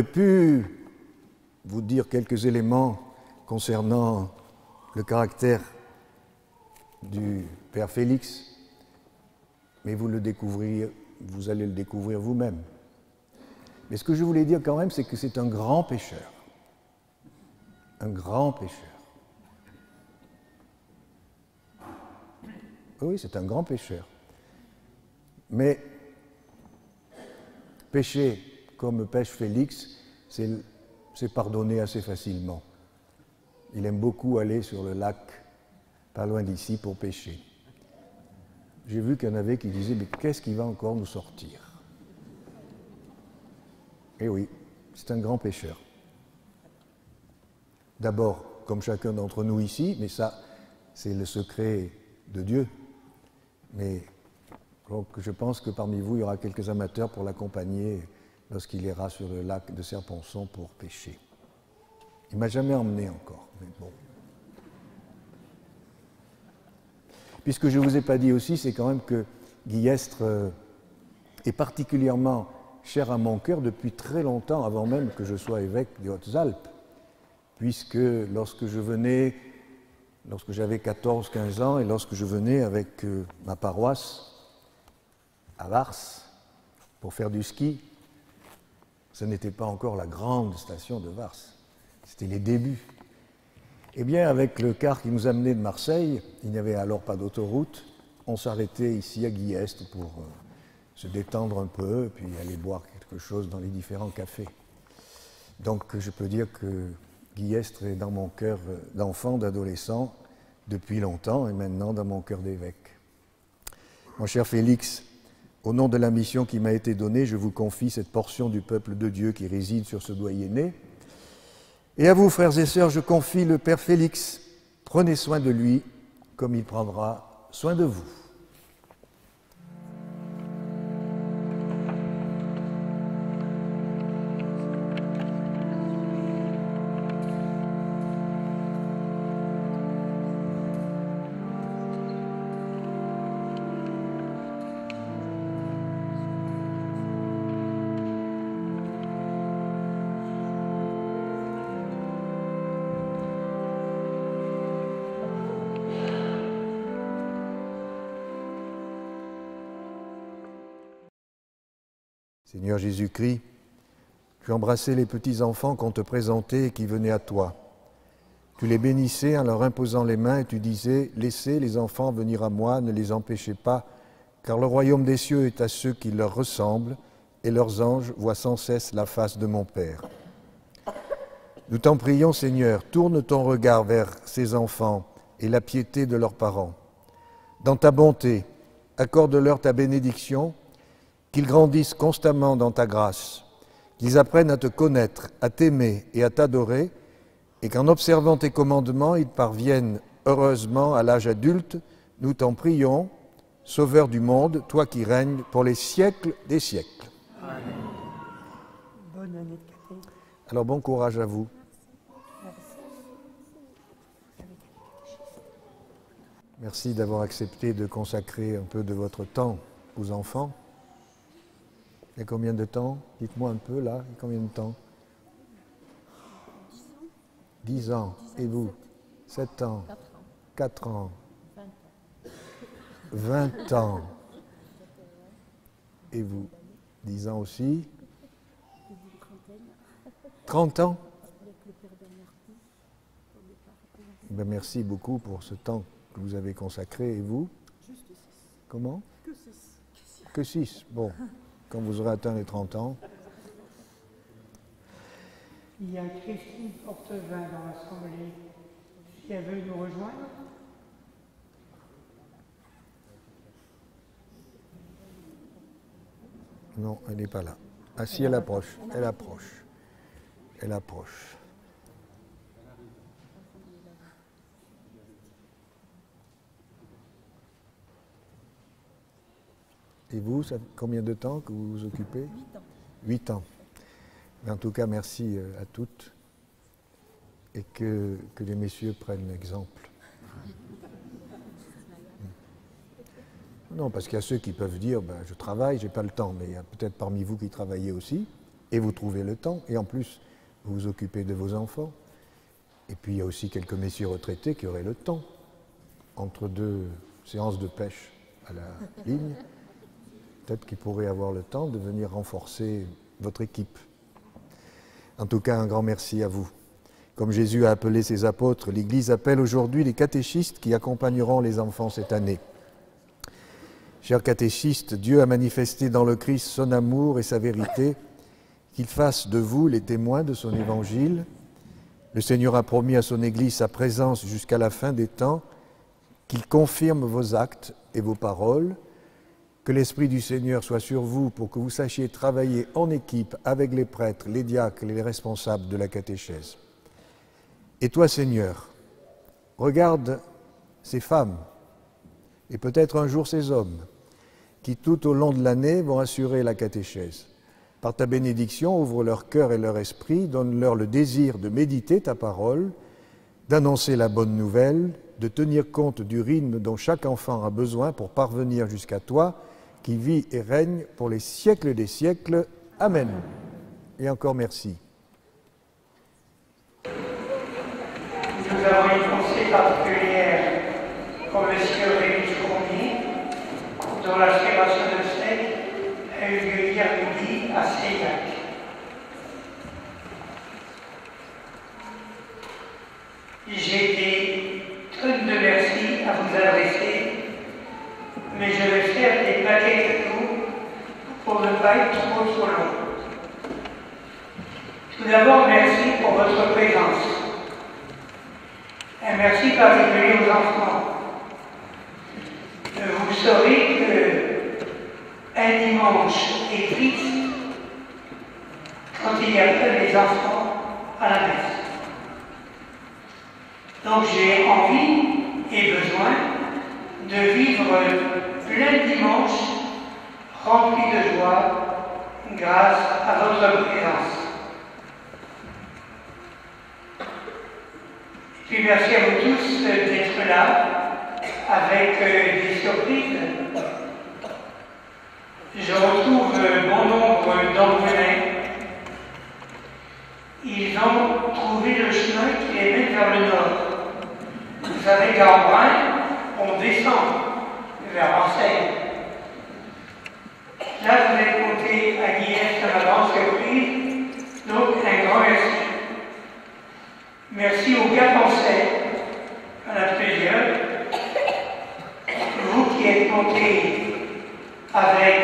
J'aurais pu vous dire quelques éléments concernant le caractère du Père Félix, mais vous allez le découvrir vous-même. Mais ce que je voulais dire quand même, c'est que c'est un grand pécheur. Un grand pécheur. Oui, c'est un grand pécheur. Mais pécher comme pêche Félix, c'est pardonné assez facilement. Il aime beaucoup aller sur le lac, pas loin d'ici, pour pêcher. J'ai vu qu'il y en avait qui disaient « mais qu'est-ce qui va encore nous sortir ?» Eh oui, c'est un grand pécheur. D'abord, comme chacun d'entre nous ici, mais ça, c'est le secret de Dieu. Mais donc, je pense que parmi vous, il y aura quelques amateurs pour l'accompagner lorsqu'il ira sur le lac de Serponçon pour pêcher. Il ne m'a jamais emmené encore, mais bon. Puis ce que je ne vous ai pas dit aussi, c'est quand même que Guillestre est particulièrement cher à mon cœur depuis très longtemps, avant même que je sois évêque des Hautes-Alpes, puisque lorsque j'avais 14-15 ans et lorsque je venais avec ma paroisse à Vars pour faire du ski, ce n'était pas encore la grande station de Vars, c'était les débuts. Eh bien, avec le car qui nous amenait de Marseille, il n'y avait alors pas d'autoroute, on s'arrêtait ici à Guillestre pour se détendre un peu, puis aller boire quelque chose dans les différents cafés. Donc je peux dire que Guillestre est dans mon cœur d'enfant, d'adolescent, depuis longtemps, et maintenant dans mon cœur d'évêque. Mon cher Félix, au nom de la mission qui m'a été donnée, je vous confie cette portion du peuple de Dieu qui réside sur ce doyenné. Et à vous, frères et sœurs, je confie le Père Félix. Prenez soin de lui comme il prendra soin de vous. Seigneur Jésus-Christ, tu embrassais les petits-enfants qu'on te présentait et qui venaient à toi. Tu les bénissais en leur imposant les mains et tu disais « Laissez les enfants venir à moi, ne les empêchez pas, car le royaume des cieux est à ceux qui leur ressemblent et leurs anges voient sans cesse la face de mon Père. » Nous t'en prions, Seigneur, tourne ton regard vers ces enfants et la piété de leurs parents. Dans ta bonté, accorde-leur ta bénédiction, qu'ils grandissent constamment dans ta grâce, qu'ils apprennent à te connaître, à t'aimer et à t'adorer, et qu'en observant tes commandements, ils parviennent heureusement à l'âge adulte. Nous t'en prions, Sauveur du monde, toi qui règnes pour les siècles des siècles. Amen. Bonne année de catéchèse. Alors bon courage à vous. Merci d'avoir accepté de consacrer un peu de votre temps aux enfants. Il y a combien de temps? Dites-moi un peu là, il y a combien de temps? 10 ans. Et vous? 7 ans? 4 ans? 20 ans. Et vous? 10 ans aussi? 30 ans? Ben merci beaucoup pour ce temps que vous avez consacré. Et vous? Juste 6. Comment? Que 6. Que 6. Bon, quand vous aurez atteint les 30 ans. Il y a Christine Portevin dans l'Assemblée. Si elle veut nous rejoindre. Non, elle n'est pas là. Ah si, elle approche, elle approche. Elle approche. Et vous, ça fait combien de temps que vous vous occupez? 8 ans. 8 ans. Mais en tout cas, merci à toutes et que les messieurs prennent exemple. Non, parce qu'il y a ceux qui peuvent dire ben, je travaille, j'ai pas le temps, mais il y a peut-être parmi vous qui travaillez aussi. et vous trouvez le temps, et en plus, vous vous occupez de vos enfants. Et puis, il y a aussi quelques messieurs retraités qui auraient le temps, entre 2 séances de pêche à la ligne, peut-être qu'ils pourraient avoir le temps de venir renforcer votre équipe. En tout cas, un grand merci à vous. Comme Jésus a appelé ses apôtres, l'Église appelle aujourd'hui les catéchistes qui accompagneront les enfants cette année. Chers catéchistes, Dieu a manifesté dans le Christ son amour et sa vérité, qu'il fasse de vous les témoins de son évangile. Le Seigneur a promis à son Église sa présence jusqu'à la fin des temps, qu'il confirme vos actes et vos paroles, que l'Esprit du Seigneur soit sur vous pour que vous sachiez travailler en équipe avec les prêtres, les diacres et les responsables de la catéchèse. Et toi, Seigneur, regarde ces femmes, et peut-être un jour ces hommes, qui tout au long de l'année vont assurer la catéchèse. Par ta bénédiction, ouvre leur cœur et leur esprit, donne-leur le désir de méditer ta parole, d'annoncer la bonne nouvelle, de tenir compte du rythme dont chaque enfant a besoin pour parvenir jusqu'à toi, qui vis et règne pour les siècles des siècles. Amen. Et encore merci. Nous avons une pensée particulière pour M. Rémi Fournier, dont la célébration de sec a eu lieu hier midi à Seillac. J'ai des tonnes de merci à vous adresser, mais je vais faire des paquets de tout pour ne pas être trop long. Tout d'abord, merci pour votre présence. Un merci particulier aux enfants. Vous saurez qu'un dimanche est triste quand il n'y a pas des enfants à la messe. Donc j'ai envie et besoin de vivre plein de dimanches remplis de joie grâce à votre présence. Et puis merci à vous tous d'être là avec des surprises. Je retrouve bon nombre d'Angoulins. Ils ont trouvé le chemin qui les mène vers le nord. Vous savez qu'à Embrun, on descend vers Marseille. Là, vous êtes monté à Nièvre, ça m'a grande surprise. Donc, un grand merci. Merci aux Gapençais, à la plusieurs. Vous qui êtes montés avec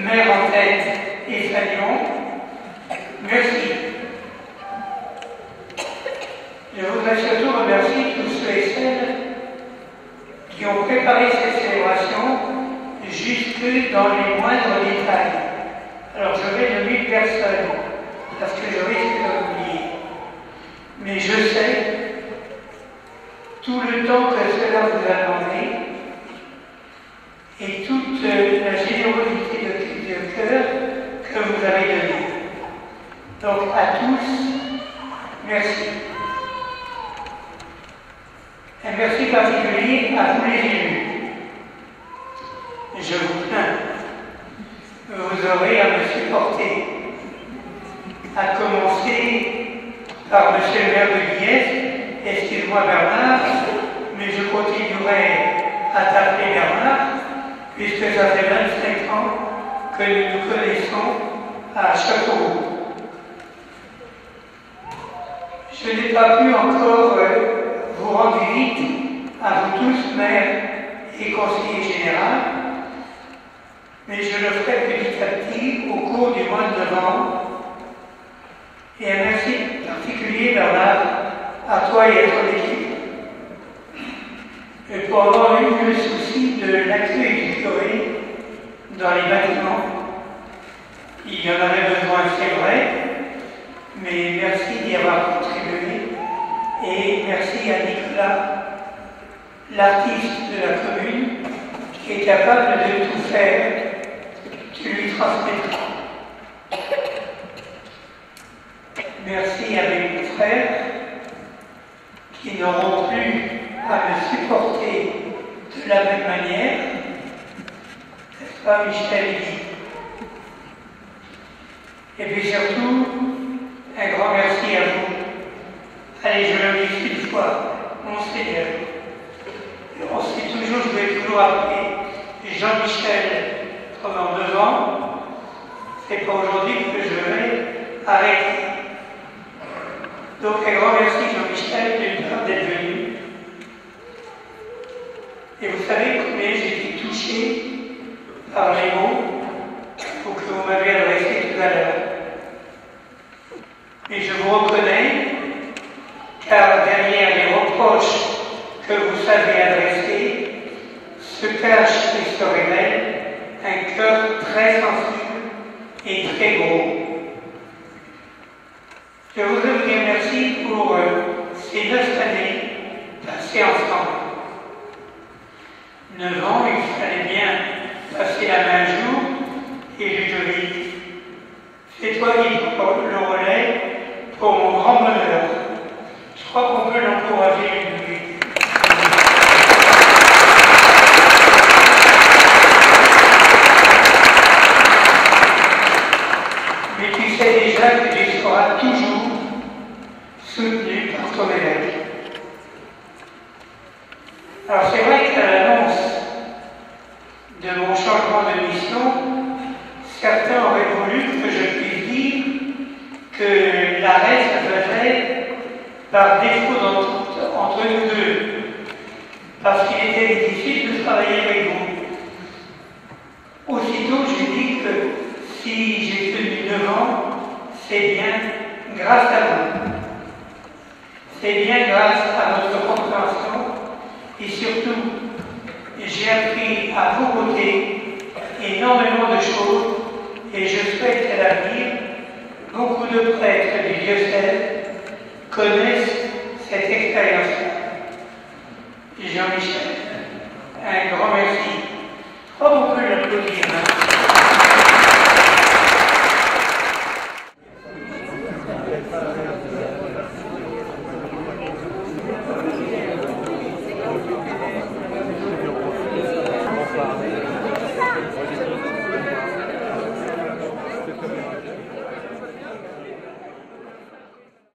Mère en tête et Fagnon, merci. Je voudrais surtout remercier tous ceux et celles qui ont préparé cette célébration jusque dans les moindres détails. Alors je vais nommer personne, parce que je risque d'oublier. Mais je sais tout le temps que cela vous a demandé et toute la générosité de cœur que vous avez donnée. Donc à tous, merci. Un merci particulier à tous les élus. Je vous plains, vous aurez à me supporter, à commencer par M. le maire de Liège. Excuse-moi Bernard, mais je continuerai à t'appeler Bernard, puisque ça fait 25 ans que nous nous connaissons à Châteauroux. Je n'ai pas pu encore vous rendre visite à vous tous, maires et conseillers généraux, mais je le ferai petit à petit au cours du mois de novembre. Et un merci particulier, Bernard, à toi et à ton équipe. Et pour avoir eu le souci de l'accueil du curé dans les bâtiments, il y en avait besoin, c'est vrai, mais merci d'y avoir contribué. Et merci à Nicolas, l'artiste de la commune, qui est capable de tout faire. Tu lui transmettras. Merci à mes frères qui n'auront plus à me supporter de la même manière. N'est-ce pas, Michel? Et puis surtout, un grand merci à vous. Allez, je le dis une fois, mon Seigneur. On sait toujours, je vais toujours appeler Jean-Michel pendant 2 ans. C'est pas aujourd'hui que je vais arrêter. Donc un grand merci Jean-Michel d'être venu. Et vous savez combien j'ai été touché par les mots que vous m'avez adressés tout à l'heure. Et je vous reconnais, car derrière les reproches que vous savez adresser, se cache et se révèle un cœur très sensible et très beau. Je voudrais vous dire merci pour ces 9 années passées ensemble. 9 ans, il fallait bien passer la main un jour, et Ludovic, c'est toi qui prends le relais pour mon grand bonheur. Je crois qu'on peut l'encourager, Ludovic. Mais tu sais déjà que tu seras toujours soutenu par ton évêque. Alors c'est vrai qu'à l'annonce de mon changement de mission, certains auraient voulu que je puisse dire que l'arrêt se faisait par défaut entre nous deux, parce qu'il était difficile de travailler avec vous. Aussitôt, j'ai dit que si j'ai tenu 9 ans, c'est bien grâce à vous. C'est bien grâce à votre compréhension et surtout, j'ai appris à vos côtés énormément de choses et je souhaite qu'à l'avenir, beaucoup de prêtres du diocèse connaissent cette expérience-là. Jean-Michel.